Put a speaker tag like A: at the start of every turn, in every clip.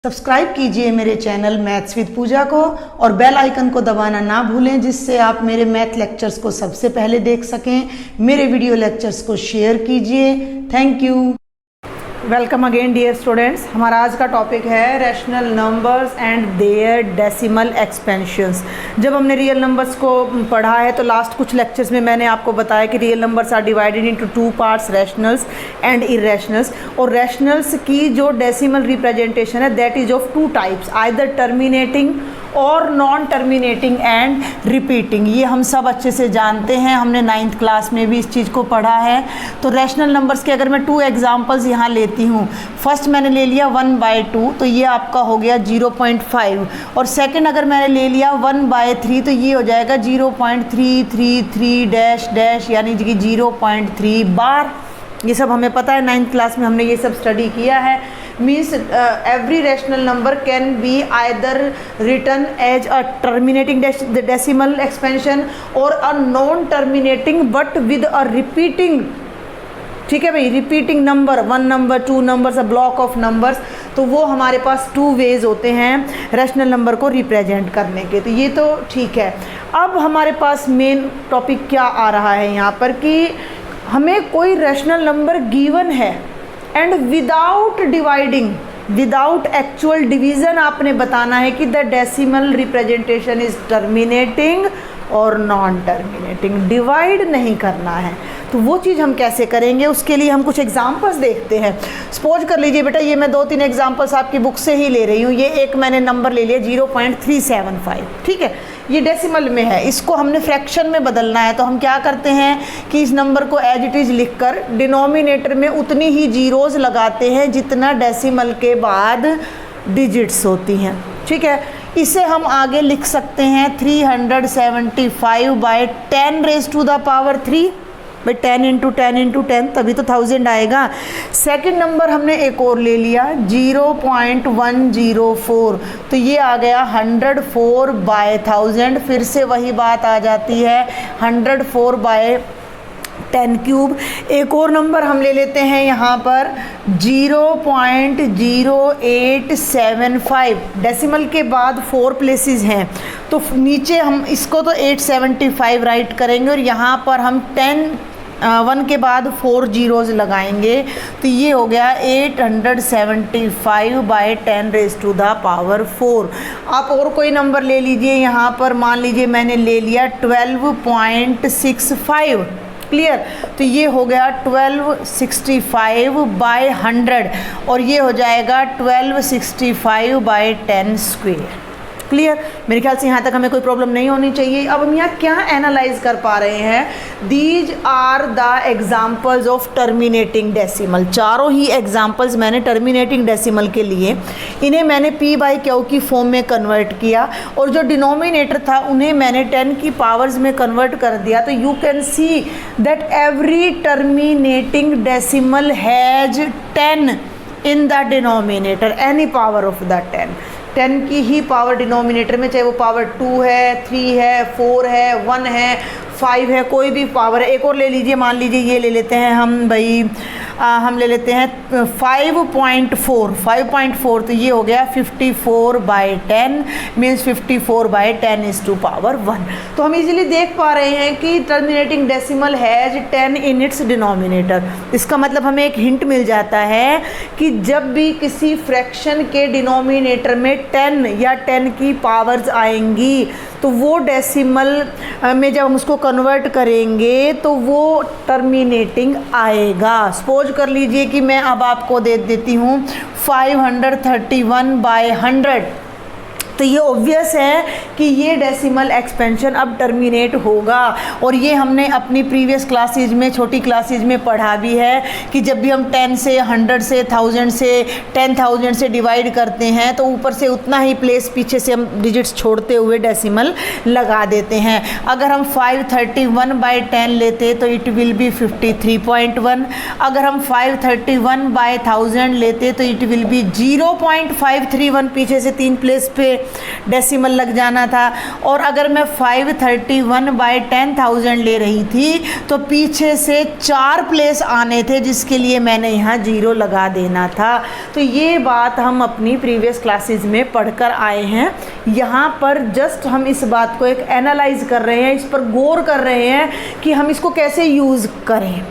A: Subscribe कीजिए मेरे channel maths with पूजा को और बेल आइकन को दबाना ना भूलें, जिससे आप मेरे मैथ लेक्चर्स को सबसे पहले देख सकें। मेरे वीडियो लेक्चर्स को शेयर कीजिए। Thank you. Welcome again dear students. हमारा आज का टॉपिक है rational numbers and their decimal expansions. जब हमने रियल नंबर्स को पढ़ा है तो लास्ट कुछ लेक्चर्स में मैंने आपको बताया कि real numbers are divided into two parts, rationals and irrationals. और रैशनल्स की जो डेसिमल रिप्रेजेंटेशन है that is of two types, either terminating और नॉन टर्मिनेटिंग एंड रिपीटिंग। ये हम सब अच्छे से जानते हैं, हमने 9th क्लास में भी इस चीज़ को पढ़ा है। तो रैशनल नंबर्स के अगर मैं 2 एग्जांपल्स यहाँ लेती हूँ, फर्स्ट मैंने ले लिया 1/2 तो ये आपका हो गया 0.5, और सेकंड अगर मैंने ले लिया 1/3 तो ये हो जाएगा 0.333 डैश डैश, यानी कि 0.3 बार। ये सब हमें पता है, 9th क्लास में हमने ये सब स्टडी किया है। Means every rational number can be either written as a terminating decimal expansion or a non-terminating but with a repeating, ठीक है भाई, repeating number, 1 number, 2 numbers, a block of numbers. तो वो हमारे पास 2 वेज होते हैं रैशनल नंबर को represent करने के। तो ये तो ठीक है। अब हमारे पास मेन टॉपिक क्या आ रहा है यहाँ पर कि हमें कोई रैशनल नंबर गिवन है and without dividing, without actual division आपने बताना है कि the decimal representation is terminating और नॉन टर्मिनेटिंग, डिवाइड नहीं करना है। तो वो चीज़ हम कैसे करेंगे, उसके लिए हम कुछ एग्जांपल्स देखते हैं। सपोज कर लीजिए बेटा, ये मैं 2-3 एग्जांपल्स आपकी बुक से ही ले रही हूँ। ये एक मैंने नंबर ले लिया 0.375, ठीक है, ये डेसिमल में है, इसको हमने फ्रैक्शन में बदलना है। तो हम क्या करते हैं कि इस नंबर को एज इट इज़ लिखकर डिनोमिनेटर में उतनी ही जीरोज़ लगाते हैं जितना डेसिमल के बाद डिजिट्स होती हैं, ठीक है। इसे हम आगे लिख सकते हैं 375/10⁻³ भाई 10 × 10 × 10 तभी तो 1000 आएगा। सेकंड नंबर हमने एक और ले लिया 0.104, तो ये आ गया 104/1000। फिर से वही बात आ जाती है 104/10³। एक और नंबर हम ले लेते हैं यहाँ पर 0.0875। डेसिमल के बाद 4 प्लेसेस हैं, तो नीचे हम इसको तो 875 राइट करेंगे और यहाँ पर हम 1 के बाद 4 जीरोज़ लगाएंगे। तो ये हो गया 875/10⁻⁴। आप और कोई नंबर ले लीजिए, यहाँ पर मान लीजिए मैंने ले लिया 12.65, क्लियर। तो ये हो गया 1265/100 और ये हो जाएगा 1265/10², क्लियर। मेरे ख्याल से यहाँ तक हमें कोई प्रॉब्लम नहीं होनी चाहिए। अब हम यहाँ क्या एनालाइज कर पा रहे हैं, these are the examples of terminating decimal. चारों ही एग्जाम्पल्स मैंने टर्मिनेटिंग डेसिमल के लिए, इन्हें मैंने p/q की फॉर्म में कन्वर्ट किया और जो डिनोमिनेटर था उन्हें मैंने 10 की पावर्स में कन्वर्ट कर दिया। तो you can see that every terminating decimal has 10 in the denominator, any power of the 10 की ही पावर डिनोमिनेटर में, चाहे वो पावर 2 है, 3 है, 4 है, 1 है, 5 है, कोई भी पावर है। एक और ले लीजिए, मान लीजिए ये ले लेते हैं हम भाई, हम ले लेते हैं 5.4, तो ये हो गया 54/10 मीन्स 54/10⁻1। तो हम इजीली देख पा रहे हैं कि terminating decimal has 10 in its denominator. इसका मतलब हमें एक हिंट मिल जाता है कि जब भी किसी फ्रैक्शन के डिनोमिनेटर में 10 या 10 की पावर्स आएंगी तो वो डेसिमल में जब हम उसको कन्वर्ट करेंगे तो वो टर्मिनेटिंग आएगा। सपोज कर लीजिए कि मैं अब आपको दे देती हूँ 531/100, तो ये ऑब्वियस है कि ये डेसिमल एक्सपेंशन अब टर्मिनेट होगा। और ये हमने अपनी प्रीवियस क्लासेज में, छोटी क्लासेज में पढ़ा भी है कि जब भी हम 10 से 100 से 1000 से 10,000 से डिवाइड करते हैं तो ऊपर से उतना ही प्लेस पीछे से हम डिजिट्स छोड़ते हुए डेसिमल लगा देते हैं। अगर हम 531/10 लेते तो इट विल बी 53.1। अगर हम 531/1000 लेते तो इट विल बी 0.531 पीछे से 3 प्लेस पे डेसिमल लग जाना था। और अगर मैं 531/10,000 ले रही थी तो पीछे से 4 प्लेस आने थे जिसके लिए मैंने यहाँ 0 लगा देना था। तो ये बात हम अपनी प्रीवियस क्लासेस में पढ़कर आए हैं। यहाँ पर जस्ट हम इस बात को एक एनालाइज कर रहे हैं, इस पर गौर कर रहे हैं कि हम इसको कैसे यूज़ करें।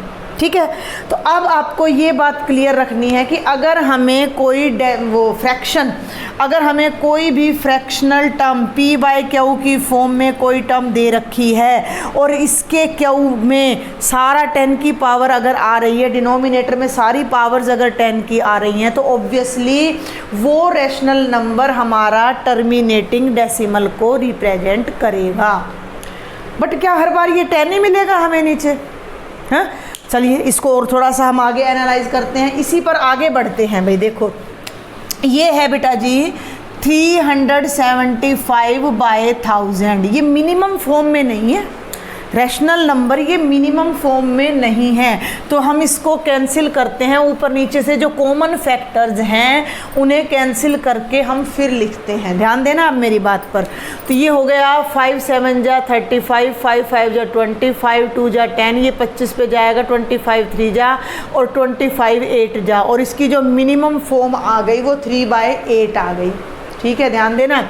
A: ठीक है, तो अब आपको ये बात क्लियर रखनी है कि अगर हमें कोई अगर हमें कोई भी फ्रैक्शनल टर्म p/q की फॉर्म में कोई टर्म दे रखी है और इसके q में सारा 10 की पावर अगर आ रही है, डिनोमिनेटर में सारी पावर्स अगर 10 की आ रही हैं, तो ऑब्वियसली वो रैशनल नंबर हमारा टर्मिनेटिंग डेसिमल को रिप्रेजेंट करेगा। बट क्या हर बार ये 10 ही मिलेगा हमें नीचे? हाँ, चलिए इसको और थोड़ा सा हम आगे एनालाइज करते हैं, इसी पर आगे बढ़ते हैं। भाई देखो, ये है बेटा जी 375/1000। ये मिनिमम फॉर्म में नहीं है, रैशनल नंबर ये मिनिमम फॉर्म में नहीं है। तो हम इसको कैंसिल करते हैं, ऊपर नीचे से जो कॉमन फैक्टर्स हैं उन्हें कैंसिल करके हम फिर लिखते हैं। ध्यान देना आप मेरी बात पर। तो ये हो गया 5 7 जा 35, 5 5 जा 25, 2 जा 10, ये 25 पे जाएगा, 25 3 जा और 25 8 जा, और इसकी जो मिनिमम फॉर्म आ गई वो 3/8 आ गई। ठीक है, ध्यान देना।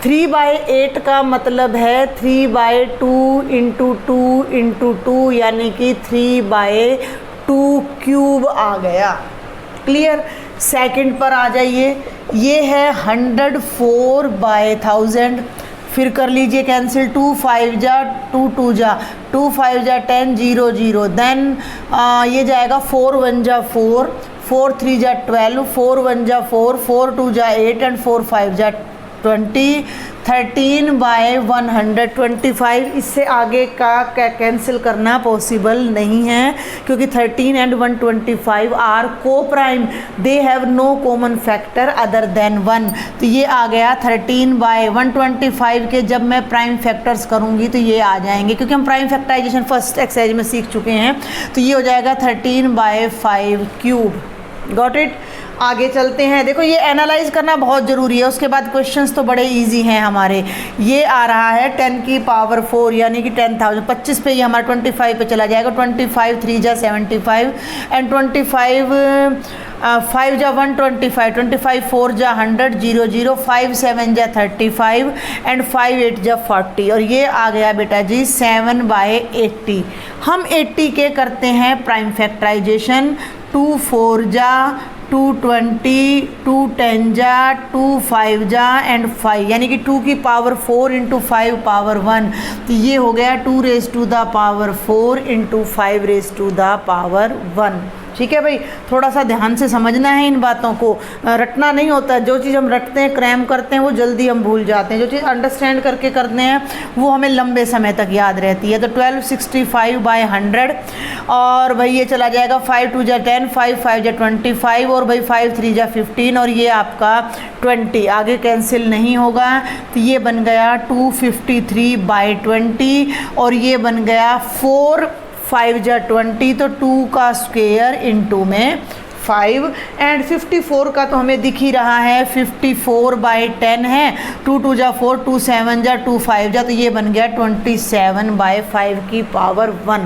A: 3/8 का मतलब है 3/2 × 2 × 2 यानी कि 3/2 क्यूब आ गया। क्लियर? सेकंड पर आ जाइए, ये है 104/1000। फिर कर लीजिए कैंसिल, 2 5 जा 2 2 जा 2 5 जा 10 0 0, देन ये जाएगा 4 1 जा 4, 4 3 जा 12, 4 1 जा 4, 4 2 जा 8 एंड 4 5 जा 20। 13/125। इससे आगे का कैंसिल करना पॉसिबल नहीं है क्योंकि 13 and 125 are coprime, they have no common factor other than 1। तो ये आ गया 13/125 के जब मैं प्राइम फैक्टर्स करूँगी तो ये आ जाएंगे, क्योंकि हम प्राइम फैक्टराइजेशन फर्स्ट एक्सरसाइज में सीख चुके हैं। तो ये हो जाएगा 13/5 क्यूब। Got it? आगे चलते हैं। देखो ये एनालाइज करना बहुत ज़रूरी है, उसके बाद क्वेश्चंस तो बड़े इजी हैं हमारे। ये आ रहा है 10 की पावर 4 यानी कि 10,000, 25 पे ये हमारा 25 पे चला जाएगा। 25 3 जा 75 एंड 25 5 जा 125, 25 4 जा 100 0 0, 5 7 जा 35 एंड 5 8 जा 40, और ये आ गया बेटा जी 7/80। हम 80 के करते हैं प्राइम फैक्टराइजेशन। 2 4 जा 220, 2 10 जा 2 5 जा एंड 5 यानी कि 2 की पावर 4 × 5 पावर 1। तो ये हो गया 2 raised to the power 4 × 5 raised to the power 1। ठीक है भाई, थोड़ा सा ध्यान से समझना है इन बातों को, रटना नहीं होता। जो चीज़ हम रटते हैं, क्रैम करते हैं, वो जल्दी हम भूल जाते हैं। जो चीज़ अंडरस्टैंड करके करते हैं वो हमें लंबे समय तक याद रहती है। तो 1265/100 और भाई ये चला जाएगा 5 2 जा 10, 5 5 जा 25 और भाई 5 3 जा 15 और ये आपका 20। आगे कैंसिल नहीं होगा, तो ये बन गया 253/20 और ये बन गया 4 5 जा 20, तो 2 का स्क्वायर इंटू में 5 एंड 54 का तो हमें दिख ही रहा है 54/10 है। 2 2 जा 4, 2 7 जा 2 5 जा, तो ये बन गया 27/5 की पावर 1।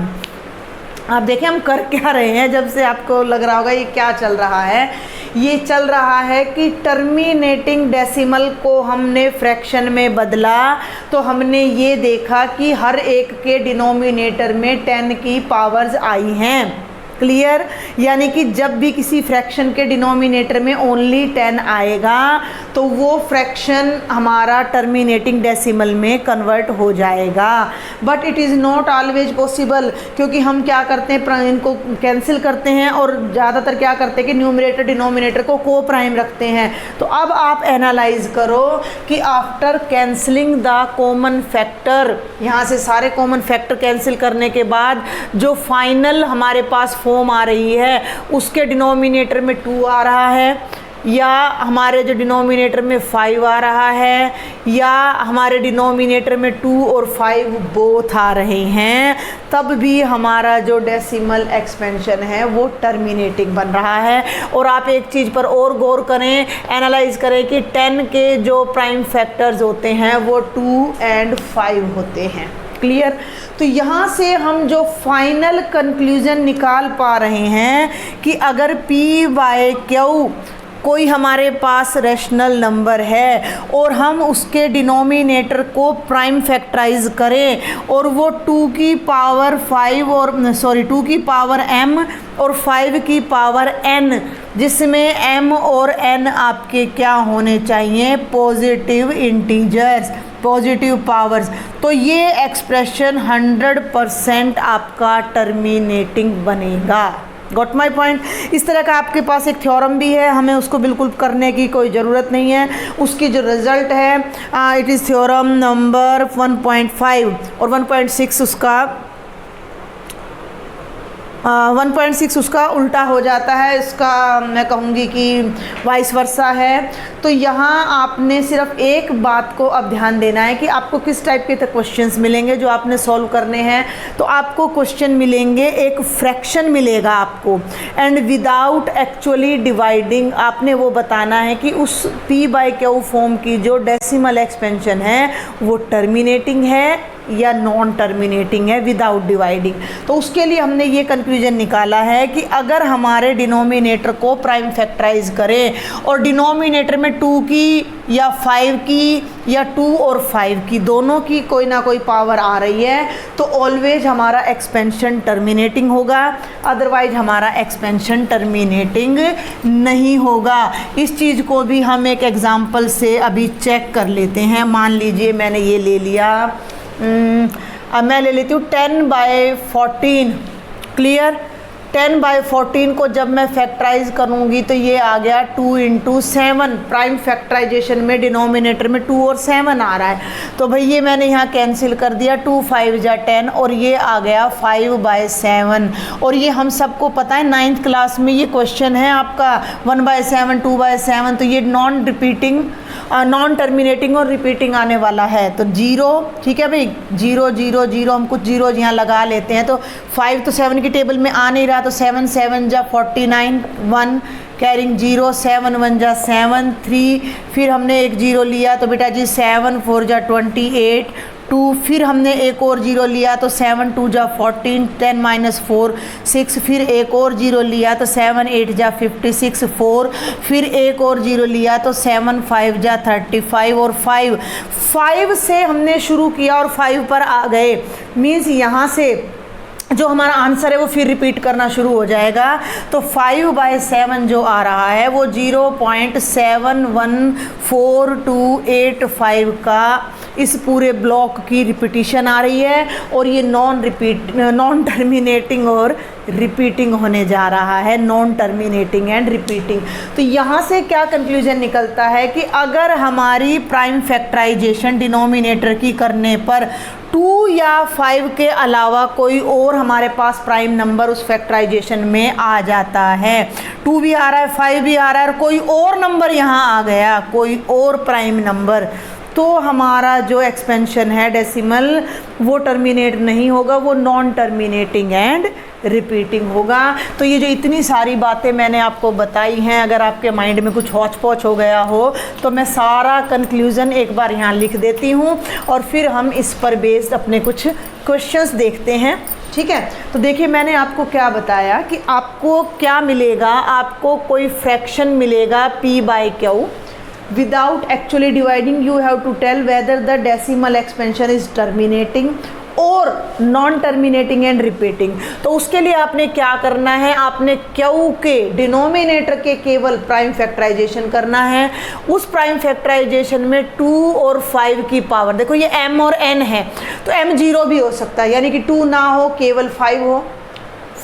A: आप देखें हम कर क्या रहे हैं। जब से आपको लग रहा होगा ये क्या चल रहा है, ये चल रहा है कि टर्मिनेटिंग डेसिमल को हमने फ्रैक्शन में बदला तो हमने ये देखा कि हर एक के डिनोमिनेटर में 10 की पावर्स आई हैं। क्लियर? यानी कि जब भी किसी फ्रैक्शन के डिनोमिनेटर में ओनली 10 आएगा तो वो फ्रैक्शन हमारा टर्मिनेटिंग डेसिमल में कन्वर्ट हो जाएगा। But it is not always possible, क्योंकि हम क्या करते हैं, इनको कैंसिल करते हैं और ज़्यादातर क्या करते हैं कि न्यूमरेटर डिनोमिनेटर को को प्राइम रखते हैं। तो अब आप एनालाइज करो कि after cancelling the common factor, यहाँ से सारे कॉमन फैक्टर कैंसिल करने के बाद जो फाइनल हमारे पास फॉर्म आ रही है उसके डिनोमिनेटर में 2 आ रहा है,
B: या हमारे जो डिनोमिनेटर में 5 आ रहा है, या हमारे डिनोमिनेटर में 2 और 5 बोथ आ रहे हैं, तब भी हमारा जो डेसिमल एक्सपेंशन है वो टर्मिनेटिंग बन रहा है। और आप एक चीज़ पर और गौर करें, एनालाइज करें कि 10 के जो प्राइम फैक्टर्स होते हैं वो 2 और 5 होते हैं। क्लियर? तो यहाँ से हम जो फाइनल कंक्लूजन निकाल पा रहे हैं कि अगर P/Q कोई हमारे पास रैशनल नंबर है और हम उसके डिनोमिनेटर को प्राइम फैक्टराइज करें और वो 2 की पावर 5 और 2 की पावर m और 5 की पावर n, जिसमें m और n आपके क्या होने चाहिए, पॉजिटिव इंटीजर्स, पॉजिटिव पावर्स, तो ये एक्सप्रेशन 100% आपका टर्मिनेटिंग बनेगा। Got my point? इस तरह का आपके पास एक थ्योरम भी है, हमें उसको बिल्कुल करने की कोई ज़रूरत नहीं है। उसकी जो रिज़ल्ट है इट इज़ थ्योरम नंबर 1.5 और 1.6 उसका 1.6 उसका उल्टा हो जाता है, इसका मैं कहूँगी कि वाइस वर्सा है। तो यहाँ आपने सिर्फ एक बात को अब ध्यान देना है कि आपको किस टाइप के क्वेश्चंस मिलेंगे जो आपने सॉल्व करने हैं। तो आपको क्वेश्चन मिलेंगे, एक फ्रैक्शन मिलेगा आपको, एंड विदाउट एक्चुअली डिवाइडिंग आपने वो बताना है कि उस P/Q फॉर्म की जो डेसिमल एक्सपेंशन है वो टर्मिनेटिंग है या नॉन टर्मिनेटिंग है विदाउट डिवाइडिंग। तो उसके लिए हमने ये कंक्लूजन निकाला है कि अगर हमारे डिनोमिनेटर को प्राइम फैक्टराइज करें और डिनोमिनेटर में 2 की या 5 की या 2 और 5 की दोनों की कोई ना कोई पावर आ रही है, तो ऑलवेज हमारा एक्सपेंशन टर्मिनेटिंग होगा, अदरवाइज हमारा एक्सपेंशन टर्मिनेटिंग नहीं होगा। इस चीज़ को भी हम एक एग्जाम्पल से अभी चेक कर लेते हैं। मान लीजिए मैंने ये ले लिया, अब मैं ले लेती हूँ 10/14। क्लियर? 10/14 को जब मैं फैक्टराइज करूँगी तो ये आ गया 2 × 7। प्राइम फैक्टराइजेशन में डिनोमिनेटर में 2 और 7 आ रहा है, तो भाई ये मैंने यहाँ कैंसिल कर दिया, 2 5 जा 10 और ये आ गया 5/7। और ये हम सबको पता है 9th क्लास में ये क्वेश्चन है आपका 1/7 2/7, तो ये नॉन रिपीटिंग नॉन टर्मिनेटिंग और रिपीटिंग आने वाला है। तो 0, ठीक है भाई, 0 0 0 हम कुछ 0 यहाँ लगा लेते हैं। तो 5 तो 7 की टेबल में आ नहीं रहा, तो 7 7 जा 49, 1 कैरिंग 0, 7 1 जा 7, 3 फिर हमने एक 0 लिया तो बेटा जी 7 4 जा 28, 2 फिर हमने एक और 0 लिया तो 7 2 जा 14, 10 - 4 6 फिर एक और 0 लिया तो 7 8 जा 56, 4 फिर एक और 0 लिया तो 7 5 जा 35 और 5 से हमने शुरू किया और 5 पर आ गए। मीन्स यहाँ से जो हमारा आंसर है वो फिर रिपीट करना शुरू हो जाएगा। तो 5/7 जो आ रहा है वो 0.71425 का इस पूरे ब्लॉक की रिपीटिशन आ रही है, और ये नॉन टर्मिनेटिंग और रिपीटिंग होने जा रहा है, नॉन टर्मिनेटिंग एंड रिपीटिंग। तो यहाँ से क्या कंक्लूजन निकलता है कि अगर हमारी प्राइम फैक्टराइजेशन डिनोमिनेटर की करने पर 2 या 5 के अलावा कोई और हमारे पास प्राइम नंबर उस फैक्टराइजेशन में आ जाता है, 2 भी आ रहा है 5 भी आ रहा है और कोई और नंबर यहाँ आ गया, कोई और प्राइम नंबर, तो हमारा जो एक्सपेंशन है डेसिमल वो टर्मिनेट नहीं होगा, वो नॉन टर्मिनेटिंग एंड रिपीटिंग होगा। तो ये जो इतनी सारी बातें मैंने आपको बताई हैं, अगर आपके माइंड में कुछ हौच पौच हो गया हो तो मैं सारा कंक्लूज़न एक बार यहाँ लिख देती हूँ और फिर हम इस पर बेस्ड अपने कुछ क्वेश्चंस देखते हैं। ठीक है, तो देखिए मैंने आपको क्या बताया कि आपको क्या मिलेगा, आपको कोई फ्रैक्शन मिलेगा P/Q। Without actually dividing, you have to tell whether the decimal expansion is terminating और नॉन टर्मिनेटिंग एंड रिपीटिंग। तो उसके लिए आपने क्या करना है, आपने Q के डिनोमिनेटर के केवल प्राइम फैक्टराइजेशन करना है। उस प्राइम फैक्टराइजेशन में 2 और 5 की पावर, देखो ये m और n है तो m 0 भी हो सकता है, यानी कि 2 ना हो केवल 5 हो,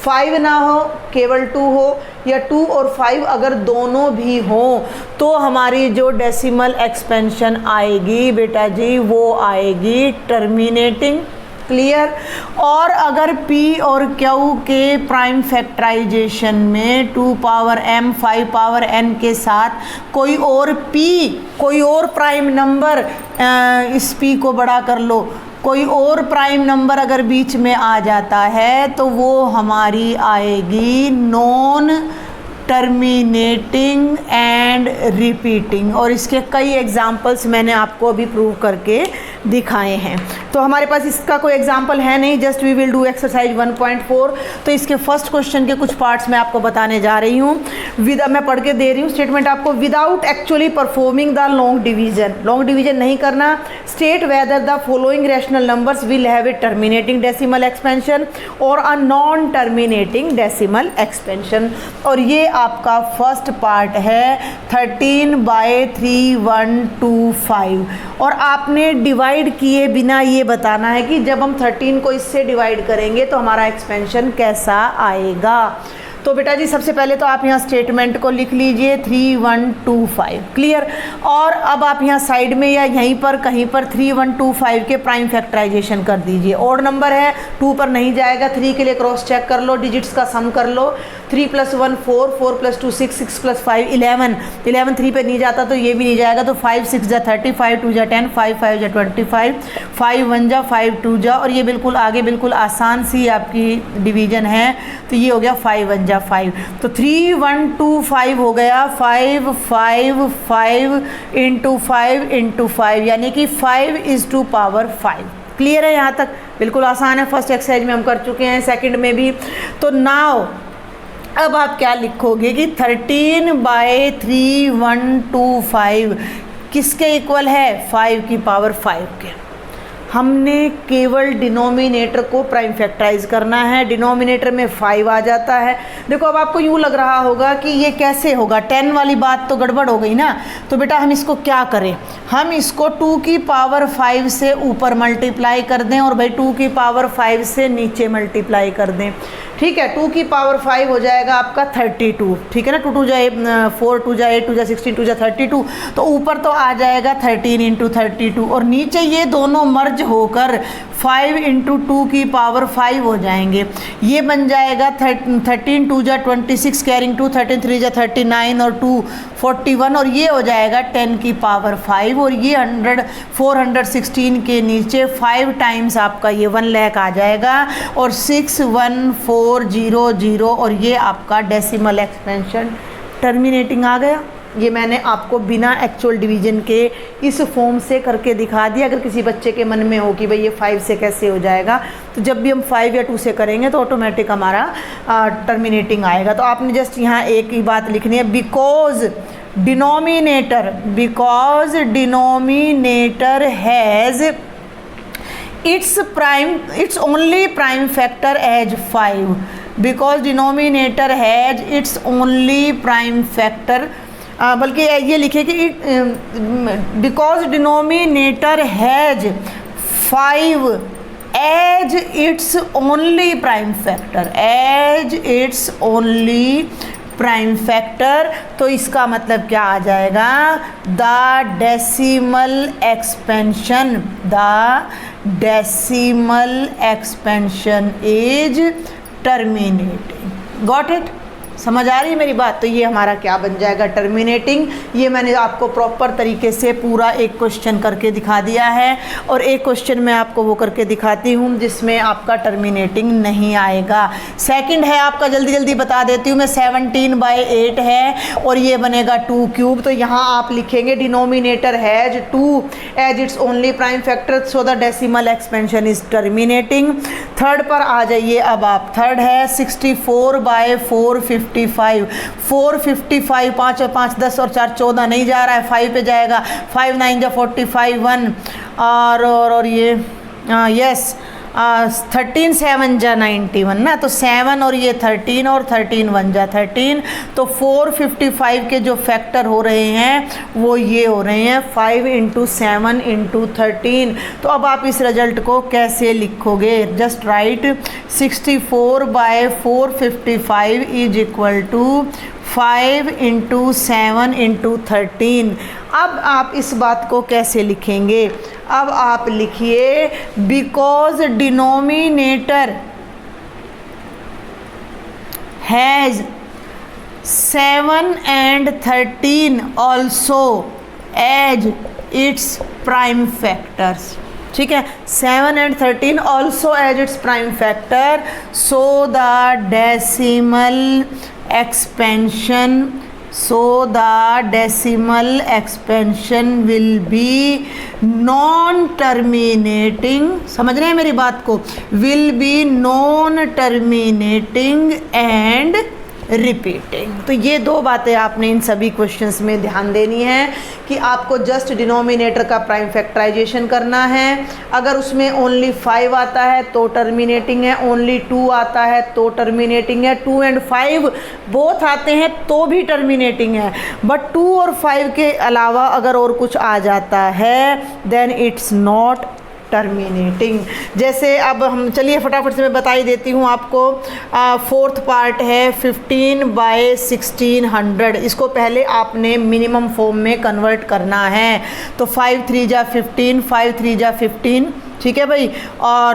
B: 5 ना हो केवल 2 हो, या 2 और 5 अगर दोनों भी हों तो हमारी जो डेसिमल एक्सपेंशन आएगी बेटा जी वो आएगी टर्मिनेटिंग। क्लियर। और अगर P और Q के प्राइम फैक्टराइजेशन में 2 पावर m 5 पावर n के साथ कोई और प्राइम नंबर, इस P को बड़ा कर लो, कोई और प्राइम नंबर अगर बीच में आ जाता है तो वो हमारी आएगी नॉन टर्मिनेटिंग एंड रिपीटिंग। और इसके कई एग्जाम्पल्स मैंने आपको अभी प्रूव करके दिखाए हैं। तो हमारे पास इसका कोई एग्जाम्पल है नहीं, just we will do exercise 1.4। तो इसके फर्स्ट क्वेश्चन के कुछ पार्ट्स मैं आपको बताने जा रही हूँ। मैं पढ़ के दे रही हूँ स्टेटमेंट आपको। Without actually performing the long division नहीं करना। State whether the following rational numbers will have a terminating decimal expansion और a non terminating decimal expansion. और ये आपका फर्स्ट पार्ट है 13/3125। और आपने डिवाइड किए बिना ये बताना है कि जब हम 13 को इससे डिवाइड करेंगे तो हमारा एक्सपेंशन कैसा आएगा। तो बेटा जी सबसे पहले तो आप यहाँ स्टेटमेंट को लिख लीजिए 3125, क्लियर। और अब आप यहाँ साइड में या यहीं पर कहीं पर 3125 के प्राइम फैक्टराइजेशन कर दीजिए। ओड नंबर है, 2 पर नहीं जाएगा, 3 के लिए क्रॉस चेक कर लो, डिजिट्स का सम कर लो। 3 + 1 4, 4 + 2 6, 6 + 5 11, 11 3 पे नहीं जाता तो ये भी नहीं जाएगा। तो 5 6 जा 30, 5 2 जा 10, 5 5 जा 25, 5 1 जा 5 2 जा। और ये बिल्कुल आगे बिल्कुल आसान सी आपकी डिवीजन है। तो ये हो गया 5 1 जा 5। तो 3125 हो गया 5 5 5 × 5 × 5, यानी कि 5⁵5। क्लियर है यहाँ तक? बिल्कुल आसान है। फर्स्ट एक्सरसाइज में हम कर चुके हैं, सेकंड में भी। तो नाउ अब आप क्या लिखोगे कि 13/3125 किसके इक्वल है? 5⁵5 के। हमने केवल डिनोमिनेटर को प्राइम फैक्टराइज करना है। डिनोमिनेटर में 5 आ जाता है। देखो अब आपको यूँ लग रहा होगा कि ये कैसे होगा, 10 वाली बात तो गड़बड़ हो गई ना। तो बेटा हम इसको क्या करें, हम इसको 2⁵5 से ऊपर मल्टीप्लाई कर दें और भाई 2⁵5 से नीचे मल्टीप्लाई कर दें। ठीक है, 2⁵5 हो जाएगा आपका 32। ठीक है ना, 2 2 जा 4, 2 जा 8, 2 जा 16, 2 जा 32। तो ऊपर तो आ जाएगा 13 × 32 और नीचे ये दोनों मर्ज होकर 5 × 2⁵5 हो जाएंगे। ये बन जाएगा 13 2 जा 26 कैरिंग 2, 13 3 जा 39 और 2 41 और ये हो जाएगा 10⁵5। और ये 416 के नीचे 5 टाइम्स आपका ये 1 लाख आ जाएगा और 61400 और ये आपका डेसिमल एक्सपेंशन टर्मिनेटिंग आ गया। ये मैंने आपको बिना एक्चुअल डिवीजन के इस फॉर्म से करके दिखा दिया। अगर किसी बच्चे के मन में हो कि भाई ये 5 से कैसे हो जाएगा, तो जब भी हम 5 या 2 से करेंगे तो ऑटोमेटिक हमारा टर्मिनेटिंग आएगा। तो आपने जस्ट यहाँ एक ही बात लिखनी है, because denominator has its only prime factor as 5, because denominator has its only prime factor, बल्कि ये लिखे कि because denominator has 5 as its only prime factor, prime factor. तो इसका मतलब क्या आ जाएगा, the decimal expansion is terminating. Got it? समझ आ रही है मेरी बात? तो ये हमारा क्या बन जाएगा, टर्मिनेटिंग। ये मैंने आपको प्रॉपर तरीके से पूरा एक क्वेश्चन करके दिखा दिया है और एक क्वेश्चन मैं आपको वो करके दिखाती हूँ जिसमें आपका टर्मिनेटिंग नहीं आएगा। सेकंड है आपका, जल्दी जल्दी बता देती हूँ मैं, 17/8 है और ये बनेगा 2³ तो यहाँ आप लिखेंगे denominator has 2 as its only prime factor, so the decimal expansion is terminating. Third पर आ जाइए अब आप। थर्ड है 64/455, 455, 5 और 5 10 और 4 14 नहीं जा रहा है, 5 पे जाएगा, 5 9 जा 45 1 और ये यस 13 7 जा 91 ना, तो 7 और ये 13 और 13 1 जा 13। तो 455 के जो फैक्टर हो रहे हैं वो ये हो रहे हैं 5 × 7 × 13। तो अब आप इस रिजल्ट को कैसे लिखोगे, just write 64/455 is equal to 5 × 7 × 13। अब आप इस बात को कैसे लिखेंगे? अब आप लिखिए because denominator has 7 and 13 also as its prime factors। ठीक है, 7 and 13 also as its prime factor, so the decimal expansion will be non terminating। समझ रहे हैं मेरी बात को? will be non terminating and repeating. तो ये दो बातें आपने इन सभी क्वेश्चंस में ध्यान देनी है कि आपको जस्ट डिनोमिनेटर का प्राइम फैक्टराइजेशन करना है। अगर उसमें ओनली 5 आता है तो टर्मिनेटिंग है, ओनली 2 आता है तो टर्मिनेटिंग है, 2 and 5 बोथ आते हैं तो भी टर्मिनेटिंग है। बट 2 और 5 के अलावा अगर और कुछ आ जाता है देन इट्स नॉट टर्मिनेटिंग। जैसे अब हम चलिए फटाफट से मैं बता ही देती हूँ आपको। 4th पार्ट है 15/1600। इसको पहले आपने मिनिमम फॉर्म में कन्वर्ट करना है। तो 5 3 जा 15, 5 3 जा 15, ठीक है भाई, और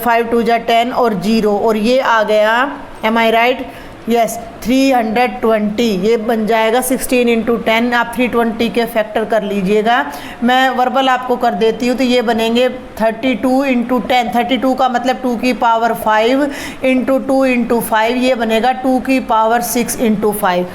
B: 5 2 जा 10 और 0, और ये आ गया, एम आई राइट? यस, 320। ये बन जाएगा 16 × 10। आप 320 के फैक्टर कर लीजिएगा। मैं वर्बल आपको कर देती हूँ। तो ये बनेंगे 32 × 10। 32 का मतलब 2 की पावर 5 × 2 × 5, ये बनेगा 2 की पावर 6 × 5।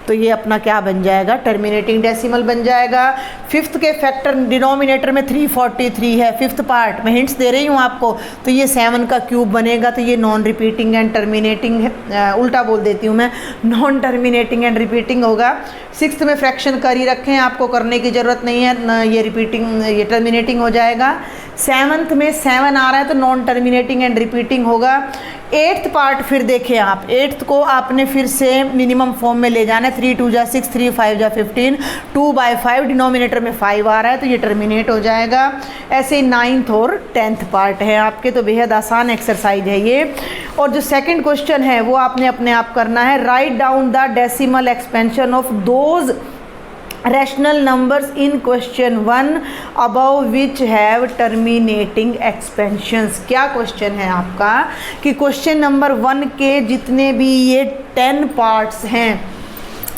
B: तो ये अपना क्या बन जाएगा? टर्मिनेटिंग डेसिमल बन जाएगा। 5th के फैक्टर डिनोमिनेटर में 343 है, 5th पार्ट मैं हिंट्स दे रही हूँ आपको। तो ये 7 का क्यूब बनेगा। तो ये नॉन रिपीटिंग एंड टर्मिनेटिंग है, उल्टा बोल देती हूँ मैं, नॉन टर्मिनेटिंग एंड रिपीटिंग होगा। 6th में फ्रैक्शन कर ही रखें, आपको करने की ज़रूरत नहीं है न, ये रिपीटिंग ये टर्मिनेटिंग हो जाएगा। 7th में 7 आ रहा है तो नॉन टर्मिनेटिंग एंड रिपीटिंग होगा। 8th पार्ट फिर देखें आप, 8th को आपने फिर से मिनिमम फॉर्म में ले जाना है। 3 2 जा 6, 3 5 जा 15, 2/5 डिनोमिनेटर में 5 आ रहा है तो ये टर्मिनेट हो जाएगा। ऐसे ही 9th और 10th पार्ट है आपके। तो बेहद आसान एक्सरसाइज है ये। और जो सेकंड क्वेश्चन है वो आपने अपने आप करना है। Write down the decimal expansion of those rational numbers in question 1 above which have terminating expansions. क्या क्वेश्चन है आपका कि क्वेश्चन नंबर 1 के जितने भी ये 10 पार्ट्स हैं,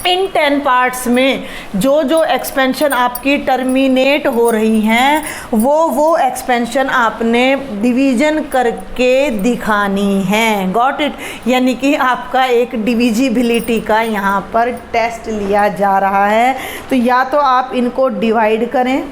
B: इन 10 पार्ट्स में जो जो एक्सपेंशन आपकी टर्मिनेट हो रही हैं वो एक्सपेंशन आपने डिवीजन करके दिखानी है। Got it? यानी कि आपका एक डिविजिबिलिटी का यहाँ पर टेस्ट लिया जा रहा है। तो या तो आप इनको डिवाइड करें,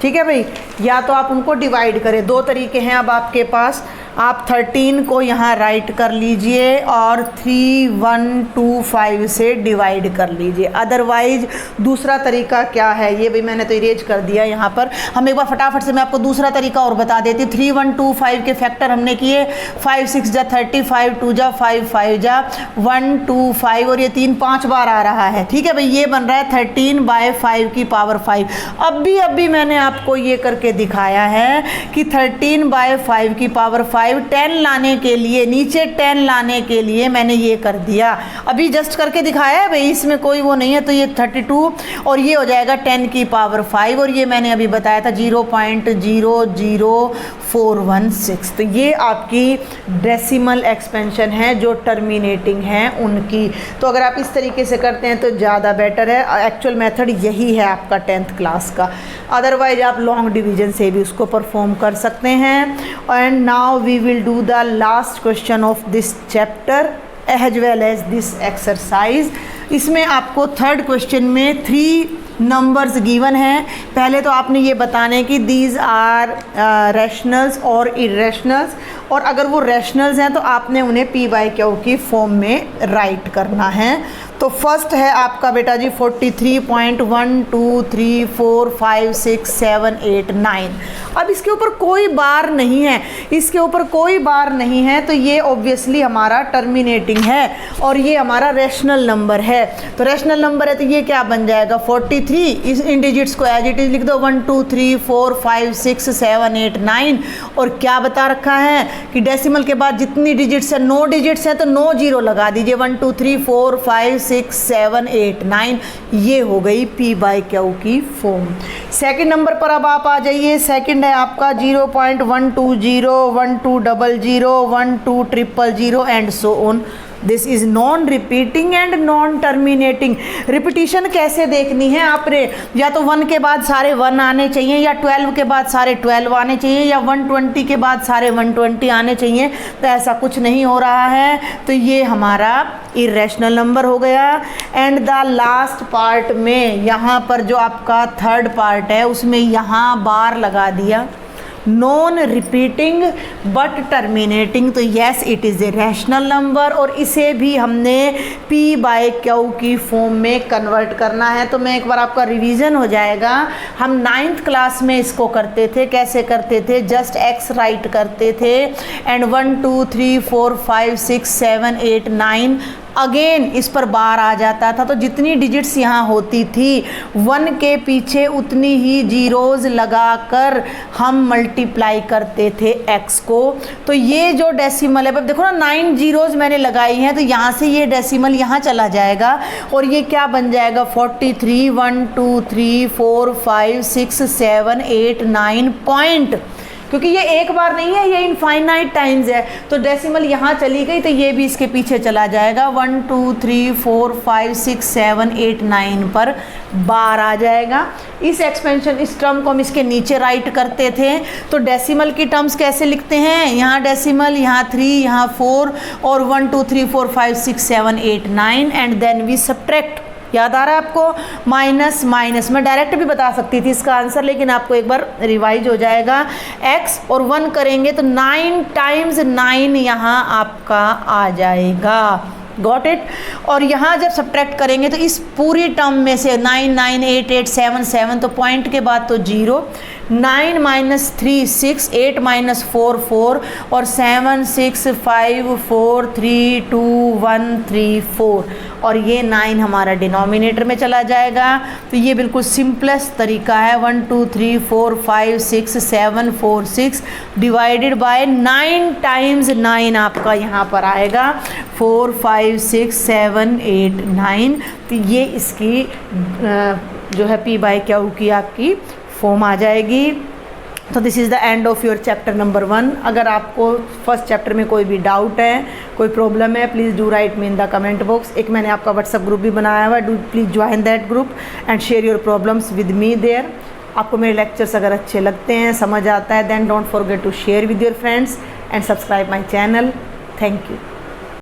B: ठीक है भाई, या तो आप उनको डिवाइड करें। दो तरीके हैं अब आपके पास। आप 13 को यहाँ राइट कर लीजिए और 3125 से डिवाइड कर लीजिए। अदरवाइज दूसरा तरीका क्या है, ये भी मैंने तो इरेज कर दिया यहाँ पर। हम एक बार फटाफट से मैं आपको दूसरा तरीका और बता देती हूँ। 3125 के फैक्टर हमने किए 5 6 जा 30, 5 2 जा 5 5 जा 125, और ये 3 5 बार आ रहा है। ठीक है भाई, ये बन रहा है 13/5 की पावर 5। अभी मैंने आपको ये करके दिखाया है कि 13/5 की पावर 5 10 लाने के लिए, नीचे 10 लाने के लिए मैंने ये कर दिया। अभी जस्ट करके दिखाया है भाई, इसमें कोई वो नहीं है। तो ये 32 और ये हो जाएगा 10 की पावर 5, और ये मैंने अभी बताया था 0.00416। तो ये आपकी डेसिमल एक्सपेंशन है जो टर्मिनेटिंग है उनकी। तो अगर आप इस तरीके से करते हैं तो ज़्यादा बेटर है। एक्चुअल मेथड यही है आपका 10th क्लास का। अदरवाइज आप लॉन्ग डिवीजन से भी उसको परफॉर्म कर सकते हैं। And now we will do the last question of this chapter as well as this exercise। इसमें आपको 3rd क्वेश्चन में 3 नंबर्स गिवन हैं। पहले तो आपने ये बताने कि दीज आर रैशनल्स और इरेशनल्स, और अगर वो रैशनल्स हैं तो आपने उन्हें p/q की फॉर्म में राइट करना है। तो फर्स्ट है आपका बेटा जी 43.123456789। अब इसके ऊपर कोई बार नहीं है, इसके ऊपर कोई बार नहीं है, तो ये ऑब्वियसली हमारा टर्मिनेटिंग है और ये हमारा रैशनल नंबर है। तो रैशनल नंबर है तो ये क्या बन जाएगा 43। इस इन डिजिट्स को एज इट इज लिख दो 1 2 3 4 5 6 7 8 9। और क्या बता रखा है कि डेसिमल के बाद जितनी डिजिट्स है 9 डिजिट्स हैं तो 9 जीरो लगा दीजिए। 1 2 3 4 5 6 7 8 9, ये हो गई P बाई क्यू की फॉर्म। सेकंड नंबर पर अब आप आ जाइए। सेकंड है आपका 0.120, 1200, 12300 and so on. This is non repeating and non terminating. Repetition कैसे देखनी है आपने, या तो 1 के बाद सारे 1 आने चाहिए, या 12 के बाद सारे 12 आने चाहिए, या 120 के बाद सारे 120 आने चाहिए। तो ऐसा कुछ नहीं हो रहा है, तो ये हमारा इरेशनल नंबर हो गया। एंड द लास्ट पार्ट में यहाँ पर जो आपका थर्ड पार्ट है उसमें यहाँ बार लगा दिया, नॉन रिपीटिंग बट टर्मिनेटिंग, तो yes it is a rational number, और इसे भी हमने P बाई क्यू की फॉर्म में कन्वर्ट करना है। तो मैं एक बार आपका रिवीजन हो जाएगा। हम 9th क्लास में इसको करते थे, कैसे करते थे, जस्ट x राइट करते थे एंड 1 2 3 4 5 6 7 8 9 अगेन इस पर बार आ जाता था। तो जितनी डिजिट्स यहाँ होती थी 1 के पीछे उतनी ही जीरोज़ लगाकर हम मल्टीप्लाई करते थे x को। तो ये जो डेसिमल है, अब देखो ना 9 जीरोज़ मैंने लगाई हैं, तो यहाँ से ये डेसिमल यहाँ चला जाएगा और ये क्या बन जाएगा 43 1 2 3 4 5 6 7 8 9 पॉइंट, क्योंकि ये एक बार नहीं है, ये इनफाइनाइट टाइम्स है। तो डेसिमल यहाँ चली गई तो ये भी इसके पीछे चला जाएगा, 1 2 3 4 5 6 7 8 9 पर बार आ जाएगा। इस एक्सपेंशन, इस टर्म को हम इसके नीचे राइट करते थे। तो डेसिमल की टर्म्स कैसे लिखते हैं, यहाँ डेसिमल, यहाँ 3, यहाँ 4 और 1 2 3 4 5 6 7 8 9 एंड देन वी सब्ट्रैक्ट। याद आ रहा है आपको, माइनस माइनस। मैं डायरेक्ट भी बता सकती थी इसका आंसर, लेकिन आपको एक बार रिवाइज हो जाएगा। x और 1 करेंगे तो 9 टाइम्स 9 यहाँ आपका आ जाएगा। Got it. और यहाँ जब सब्ट्रैक्ट करेंगे तो इस पूरी टर्म में से 9 9 8 8 7 7, तो पॉइंट के बाद तो 0, 9 माइनस 3 6, 8 माइनस 4 4 और 7 6 5 4 3 2 1 3 4, और ये 9 हमारा डिनोमिनेटर में चला जाएगा। तो ये बिल्कुल सिंपलेस्ट तरीका है, 1 2 3 4 5 6 7 4 6 डिवाइडेड बाय 9 टाइम्स 9 आपका यहाँ पर आएगा 4 5 6 7 8 9। तो ये इसकी जो है P बाई क्यू की आपकी फॉर्म आ जाएगी। तो this is the end of your chapter number 1। अगर आपको फर्स्ट चैप्टर में कोई भी डाउट है, कोई प्रॉब्लम है, please do write me in the comment box. एक मैंने आपका व्हाट्सअप ग्रुप भी बनाया हुआ है, do please join that group and share your problems with me there. आपको मेरे लेक्चर्स अगर अच्छे लगते हैं, समझ आता है, then don't forget to share with your friends and subscribe my channel. Thank you.